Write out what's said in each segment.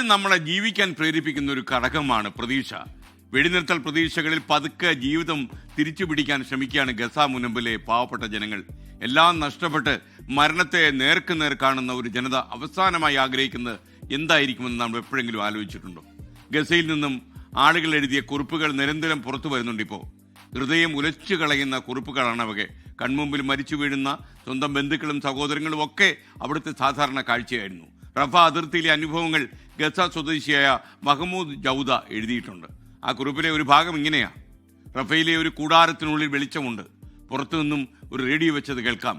എപ്പോഴും നമ്മളെ ജീവിക്കാൻ പ്രേരിപ്പിക്കുന്ന ഒരു ഘടകമാണ് പ്രതീക്ഷ. വെടിനിർത്തൽ പ്രതീക്ഷകളിൽ പതുക്കെ ജീവിതം തിരിച്ചു പിടിക്കാൻ ശ്രമിക്കുകയാണ് ഗസ മുനമ്പിലെ പാവപ്പെട്ട ജനങ്ങൾ. എല്ലാം നഷ്ടപ്പെട്ട് മരണത്തെ നേർക്കുനേർ കാണുന്ന ഒരു ജനത അവസാനമായി ആഗ്രഹിക്കുന്നത് എന്തായിരിക്കുമെന്ന് നമ്മൾ എപ്പോഴെങ്കിലും ആലോചിച്ചിട്ടുണ്ടോ? ഗസയിൽ നിന്നും ആളുകൾ എഴുതിയ കുറിപ്പുകൾ നിരന്തരം പുറത്തു വരുന്നുണ്ട്. ഇപ്പോൾ ഹൃദയം ഉലച്ചു കളയുന്ന കുറിപ്പുകളാണ് അവയെ. കൺമുമ്പിൽ മരിച്ചു വീഴുന്ന സ്വന്തം ബന്ധുക്കളും സഹോദരങ്ങളും ഒക്കെ അവിടുത്തെ സാധാരണ കാഴ്ചയായിരുന്നു. റഫ അതിർത്തിയിലെ അനുഭവങ്ങൾ ഗസ സ്വദേശിയായ മഹമ്മൂദ് ജൗദ എഴുതിയിട്ടുണ്ട്. ആ കുറിപ്പിലെ ഒരു ഭാഗം ഇങ്ങനെയാണ്: റഫയിലെ ഒരു കൂടാരത്തിനുള്ളിൽ വെളിച്ചമുണ്ട്. പുറത്തു നിന്നും ഒരു റേഡിയോ വെച്ചത് കേൾക്കാം.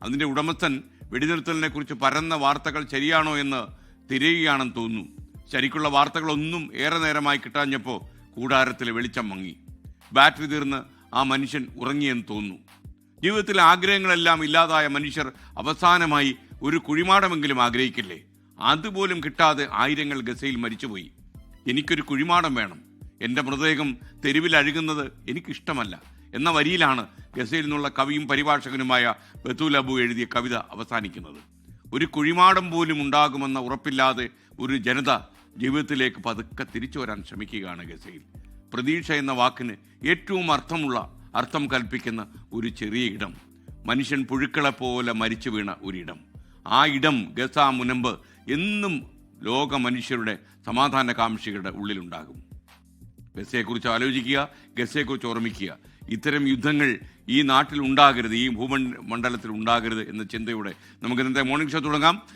അതിൻ്റെ ഉടമസ്ഥൻ വെടിനിർത്തലിനെ കുറിച്ച് പരന്ന വാർത്തകൾ ശരിയാണോ എന്ന് തിരയുകയാണെന്ന് തോന്നുന്നു. ശരിക്കുള്ള വാർത്തകളൊന്നും ഏറെ നേരമായി കിട്ടാഞ്ഞപ്പോൾ കൂടാരത്തിലെ വെളിച്ചം മങ്ങി. ബാറ്ററി തീർന്ന് ആ മനുഷ്യൻ ഉറങ്ങിയെന്ന് തോന്നുന്നു. ജീവിതത്തിലെ ആഗ്രഹങ്ങളെല്ലാം ഇല്ലാതായ മനുഷ്യർ അവസാനമായി ഒരു കുഴിമാടമെങ്കിലും ആഗ്രഹിക്കില്ലേ? അതുപോലും കിട്ടാതെ ആയിരങ്ങൾ ഗസയിൽ മരിച്ചുപോയി. എനിക്കൊരു കുഴിമാടം വേണം, എൻ്റെ മൃതദേഹം തെരുവിൽ അഴുകുന്നത് എനിക്കിഷ്ടമല്ല എന്ന വരിയിലാണ് ഗസയിൽ നിന്നുള്ള കവിയും പരിഭാഷകനുമായ ബത്തൂൽ അബു എഴുതിയ കവിത അവസാനിക്കുന്നത്. ഒരു കുഴിമാടം പോലും ഉണ്ടാകുമെന്ന ഉറപ്പില്ലാതെ ഒരു ജനത ജീവിതത്തിലേക്ക് പതുക്കെ തിരിച്ചു വരാൻ ശ്രമിക്കുകയാണ് ഗസയിൽ. പ്രതീക്ഷ എന്ന വാക്കിന് ഏറ്റവും അർത്ഥം കൽപ്പിക്കുന്ന ഒരു ചെറിയ ഇടം, മനുഷ്യൻ പുഴുക്കളെപ്പോലെ മരിച്ചു വീണ ഒരിടം. ആ ഇടം ഗസ മുനമ്പ് എന്നും ലോക മനുഷ്യരുടെ സമാധാനകാംക്ഷികളുടെ ഉള്ളിലുണ്ടാകും. ഗസയെക്കുറിച്ച് ആലോചിക്കുക, ഗസയെക്കുറിച്ച് ഓർമ്മിക്കുക. ഇത്തരം യുദ്ധങ്ങൾ ഈ നാട്ടിൽ ഉണ്ടാകരുത്, ഈ ഭൂമണ്ഡലത്തിൽ ഉണ്ടാകരുത് എന്ന ചിന്തയോടെ നമുക്ക് ഇന്നത്തെ മോർണിംഗ് ഷോ തുടങ്ങാം.